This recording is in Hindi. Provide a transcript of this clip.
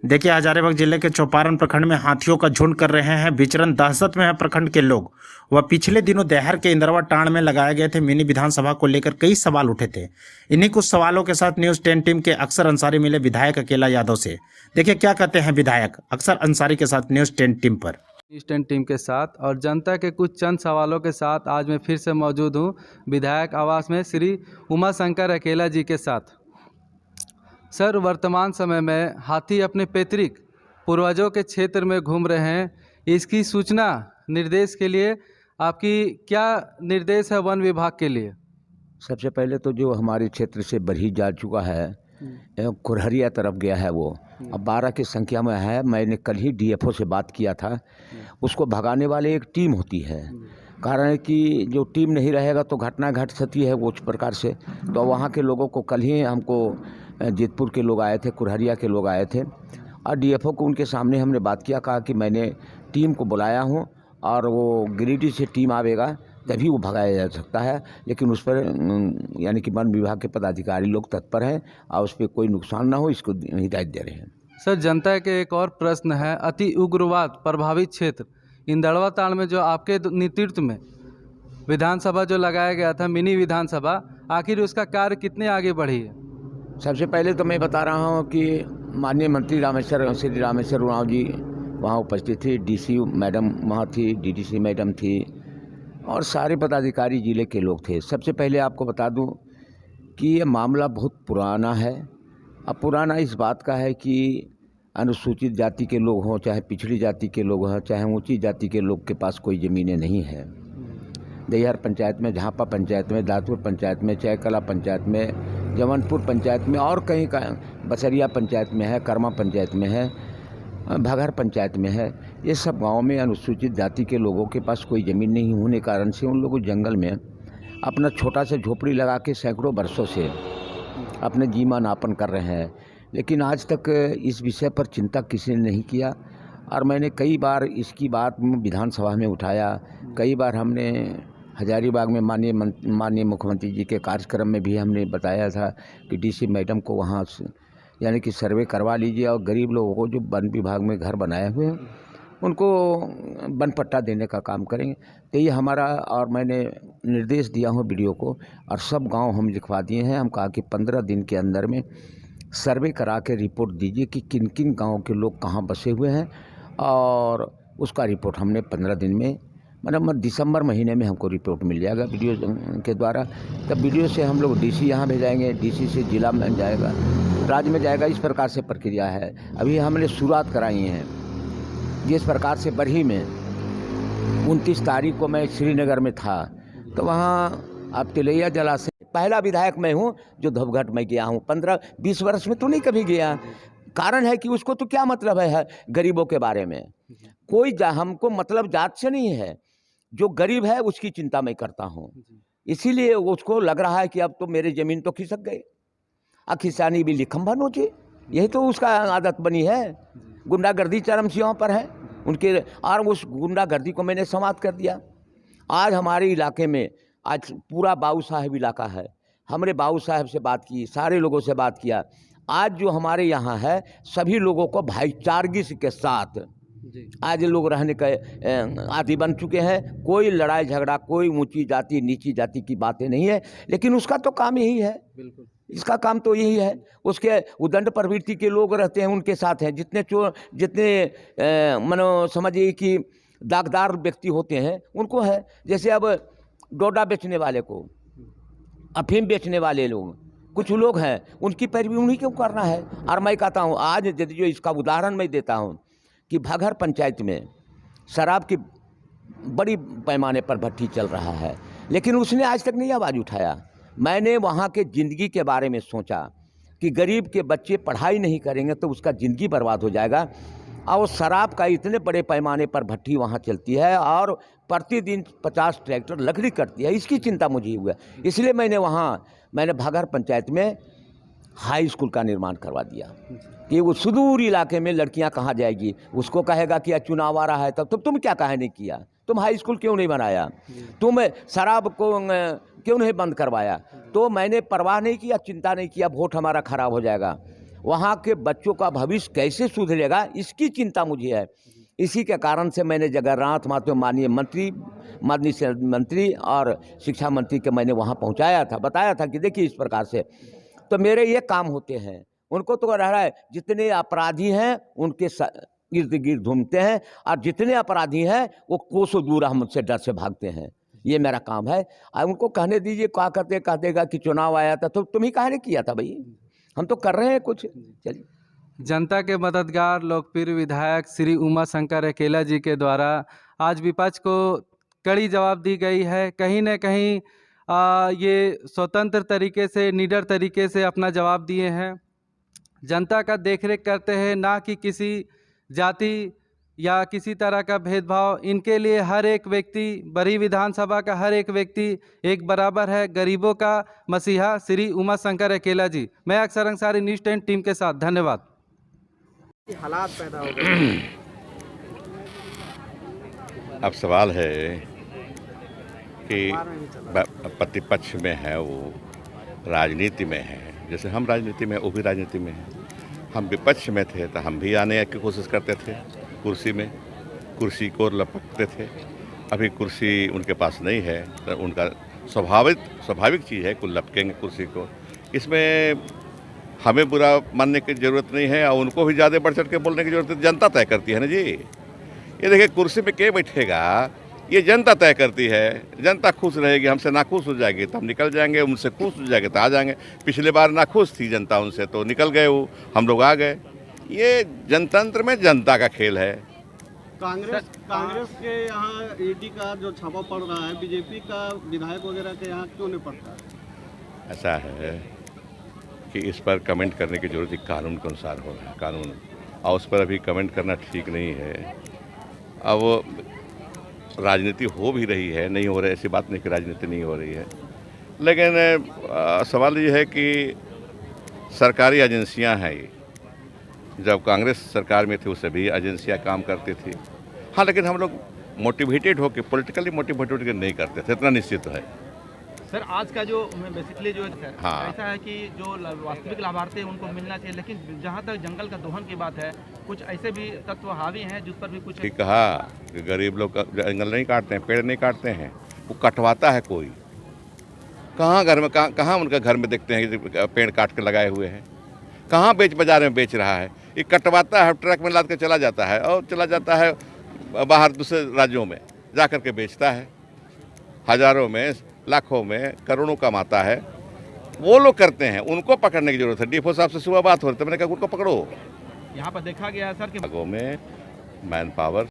देखिए, हजारीबाग जिले के चौपारण प्रखंड में हाथियों का झुंड कर रहे हैं विचरण। दहशत में है प्रखंड के लोग। वह पिछले दिनों देहर के इंदरवा टांड में लगाए गए थे मिनी विधानसभा को लेकर कई सवाल उठे थे। इन्हीं कुछ सवालों के साथ न्यूज़ 10 टीम के अक्सर अंसारी मिले विधायक अकेला यादव से। देखिए क्या कहते हैं विधायक अक्सर अंसारी के साथ न्यूज़ 10 टीम पर। ईस्टर्न टीम के साथ और जनता के कुछ चंद सवालों के साथ आज मैं फिर से मौजूद हूं विधायक आवास में श्री उमा शंकर अकेला जी के साथ। सर, वर्तमान समय में हाथी अपने पैतृक पूर्वजों के क्षेत्र में घूम रहे हैं। इसकी सूचना निर्देश के लिए आपकी क्या निर्देश है वन विभाग के लिए? सबसे पहले तो जो हमारे क्षेत्र से बरही जा चुका है, कुरहरिया तरफ गया है, वो अब 12 की संख्या में है। मैंने कल ही डीएफओ से बात किया था। उसको भगाने वाले एक टीम होती है। कारण है कि जो टीम नहीं रहेगा तो घटना घट सकती है वो उस प्रकार से। तो वहाँ के लोगों को कल ही हमको जीतपुर के लोग आए थे, कुरहरिया के लोग आए थे और डीएफओ को उनके सामने हमने बात किया, कहा कि मैंने टीम को बुलाया हूँ और वो गिरिडीह से टीम आवेगा तभी वो भगाया जा सकता है। लेकिन उस पर यानी कि वन विभाग के पदाधिकारी लोग तत्पर हैं और उस पर कोई नुकसान ना हो इसको हिदायत दे रहे हैं। सर, जनता के एक और प्रश्न है, अति उग्रवाद प्रभावित क्षेत्र इंदड़वा ताल में जो आपके नेतृत्व में विधानसभा जो लगाया गया था मिनी विधानसभा, आखिर उसका कार्य कितने आगे बढ़ी है? सबसे पहले तो मैं बता रहा हूँ कि माननीय मंत्री श्री रामेश्वर उरांव जी वहाँ उपस्थित थी, डीसी मैडम वहाँ थी, डीडीसी मैडम थी और सारे पदाधिकारी जिले के लोग थे। सबसे पहले आपको बता दूं कि ये मामला बहुत पुराना है। अब पुराना इस बात का है कि अनुसूचित जाति के लोग हों, चाहे पिछड़ी जाति के लोग हों, चाहे ऊंची जाति के लोग के पास कोई ज़मीनें नहीं है। देहर पंचायत में, झापा पंचायत में, दातपुर पंचायत में, चैकला पंचायत में, जमनपुर पंचायत में और कहीं का बसरिया पंचायत में है, कर्मा पंचायत में है, भगर पंचायत में है। ये सब गांव में अनुसूचित जाति के लोगों के पास कोई ज़मीन नहीं होने कारण से उन लोगों जंगल में अपना छोटा सा झोपड़ी लगा के सैकड़ों वर्षों से अपने जीवन यापन कर रहे हैं। लेकिन आज तक इस विषय पर चिंता किसी ने नहीं किया और मैंने कई बार इसकी बात विधानसभा में उठाया। कई बार हमने हजारीबाग में माननीय मुख्यमंत्री जी के कार्यक्रम में भी हमने बताया था कि डीसी मैडम को वहाँ यानी कि सर्वे करवा लीजिए और गरीब लोगों को जो वन विभाग में घर बनाए हुए हैं उनको वन पट्टा देने का काम करेंगे। तो ये हमारा, और मैंने निर्देश दिया हूँ वीडियो को और सब गांव हम लिखवा दिए हैं। हम कहा कि 15 दिन के अंदर में सर्वे करा के रिपोर्ट दीजिए कि किन किन गाँव के लोग कहाँ बसे हुए हैं और उसका रिपोर्ट हमने 15 दिन में, मतलब दिसंबर महीने में हमको रिपोर्ट मिल जाएगा वीडियो के द्वारा। तब वीडियो से हम लोग डीसी यहाँ भेजाएंगे, डीसी से जिला में जाएगा, राज्य में जाएगा। इस प्रकार से प्रक्रिया है। अभी हमने शुरुआत कराई है। जिस प्रकार से बरही में 29 तारीख को मैं श्रीनगर में था तो वहाँ आप तिलैया जलाशय, पहला विधायक मैं हूँ जो धोबघाट में गया हूँ। 15-20 वर्ष में तो नहीं कभी गया। कारण है कि उसको तो क्या मतलब है गरीबों के बारे में। कोई हमको मतलब जात से नहीं है। जो गरीब है उसकी चिंता मैं करता हूँ। इसीलिए उसको लग रहा है कि अब तो मेरे ज़मीन तो खिसक गए, खिसानी भी लिखम बनोचे, यही तो उसका आदत बनी है। गुंडागर्दी चरम सीमा पर है उनके, और उस गुंडागर्दी को मैंने समाप्त कर दिया। आज हमारे इलाके में आज पूरा बाबू साहब इलाका है। हमने बाबू साहब से बात की, सारे लोगों से बात किया। आज जो हमारे यहाँ है सभी लोगों को भाईचारगी के साथ आज लोग रहने के आदि बन चुके हैं। कोई लड़ाई झगड़ा, कोई ऊंची जाति नीची जाति की बातें नहीं है। लेकिन उसका तो काम यही है, बिल्कुल इसका काम तो यही है। उसके उदंड प्रवृत्ति के लोग रहते हैं उनके साथ हैं। जितने मनो समझिए कि दागदार व्यक्ति होते हैं उनको है। जैसे अब डोडा बेचने वाले को, अफीम बेचने वाले लोग, कुछ लोग हैं उनकी पैरवी उन्हीं को करना है। और मैं कहता हूँ आज यदि जो इसका उदाहरण मैं देता हूँ कि भगर पंचायत में शराब की बड़ी पैमाने पर भट्टी चल रहा है, लेकिन उसने आज तक नहीं आवाज़ उठाया। मैंने वहाँ के ज़िंदगी के बारे में सोचा कि गरीब के बच्चे पढ़ाई नहीं करेंगे तो उसका ज़िंदगी बर्बाद हो जाएगा। और शराब का इतने बड़े पैमाने पर भट्टी वहाँ चलती है और प्रतिदिन 50 ट्रैक्टर लकड़ी कटती है। इसकी चिंता मुझे हुआ, इसलिए मैंने भगर पंचायत में हाई स्कूल का निर्माण करवा दिया कि वो सुदूर इलाके में लड़कियां कहाँ जाएगी। उसको कहेगा कि चुनाव आ रहा है तब तुम क्या कहे नहीं किया, तुम हाई स्कूल क्यों नहीं बनाया, तुम शराब को क्यों नहीं बंद करवाया। तो मैंने परवाह नहीं किया, चिंता नहीं किया, वोट हमारा खराब हो जाएगा। वहाँ के बच्चों का भविष्य कैसे सुधरेगा, इसकी चिंता मुझे है। इसी के कारण से मैंने जगन्नाथ महतो माननीय मंत्री और शिक्षा मंत्री के मैंने वहाँ पहुँचाया था, बताया था कि देखिए इस प्रकार से तो मेरे ये काम होते हैं। उनको तो रह रहा है जितने अपराधी हैं उनके इर्द गिर्द घूमते हैं, और जितने अपराधी हैं वो कोसों दूर हमसे डर से भागते हैं। ये मेरा काम है। उनको कहने दीजिए, क्या करते कहतेगा कि चुनाव आया था तो तुम ही कहने किया था भाई, हम तो कर रहे हैं कुछ। चलिए। जनता के मददगार लोकप्रिय विधायक श्री उमा शंकर अकेला जी के द्वारा आज विपक्ष को कड़ी जवाब दी गई है। कहीं न कहीं ये स्वतंत्र तरीके से, निडर तरीके से अपना जवाब दिए हैं। जनता का देखरेख करते हैं, ना कि किसी जाति या किसी तरह का भेदभाव। इनके लिए हर एक व्यक्ति, बड़ी विधानसभा का हर एक व्यक्ति एक बराबर है। गरीबों का मसीहा श्री उमा शंकर अकेला जी। मैं अक्सर अंसारी, न्यूज़ 10 टीम के साथ। धन्यवाद। हालात पैदा हो गए। अब सवाल है कि प्रतिपक्ष में है, वो राजनीति में है। जैसे हम राजनीति में, वो भी राजनीति में है। हम विपक्ष में थे तो हम भी आने की कोशिश करते थे कुर्सी में, कुर्सी को लपकते थे। अभी कुर्सी उनके पास नहीं है तो उनका स्वाभाविक चीज़ है कि लपकेंगे कुर्सी को। इसमें हमें बुरा मानने की ज़रूरत नहीं है और उनको भी ज़्यादा बढ़ चढ़ के बोलने की ज़रूरत जनता तय करती है ना जी। ये देखिए, कुर्सी पे के बैठेगा ये जनता तय करती है। जनता खुश रहेगी, हमसे नाखुश हो जाएगी तो हम निकल जाएंगे, उनसे खुश हो जाएंगे तो आ जाएंगे। पिछले बार नाखुश थी जनता उनसे तो निकल गए, वो हम लोग आ गए। ये जनतंत्र में जनता का खेल है। कांग्रेस के यहाँ ईडी का जो छापा पड़ रहा है, बीजेपी का विधायक वगैरह के यहाँ क्यों नहीं पड़ता है? ऐसा है कि इस पर कमेंट करने की जरूरत कानून के अनुसार हो रहा है, कानून, और उस पर अभी कमेंट करना ठीक नहीं है। अब राजनीति हो भी रही है, नहीं हो रही ऐसी बात नहीं कि राजनीति नहीं हो रही है, लेकिन सवाल ये है कि सरकारी एजेंसियां हैं ये। जब कांग्रेस सरकार में थी उससे भी एजेंसियां काम करती थी। हाँ, लेकिन हम लोग मोटिवेटेड होकर, पॉलिटिकली मोटिवेटेड होकर नहीं करते थे, इतना निश्चित है। सर, आज का जो बेसिकली जो है हाँ। ऐसा है कि जो वास्तविक लाभार्थी हैं उनको मिलना चाहिए, लेकिन जहां तक जंगल का दोहन की बात है, कुछ ऐसे भी तत्व हावी हैं जिस पर भी कुछ ठीक कहा कि गरीब लोग जंगल नहीं काटते हैं, पेड़ नहीं काटते हैं, वो कटवाता है कोई। कहाँ घर में, कहाँ उनका घर में देखते हैं कि पेड़ काट के लगाए हुए हैं? कहाँ बाजार में बेच रहा है? ये कटवाता है, ट्रक में लाद के चला जाता है और चला जाता है बाहर दूसरे राज्यों में जा कर के बेचता है। हजारों में, लाखों में, करोड़ों कमाता है। वो लोग करते हैं, उनको पकड़ने की जरूरत है। डीएफओ साहब से सुबह बात हो रही थी, मैंने कहा उनको पकड़ो। यहाँ पर देखा गया है सर कि भागों में मैन पावर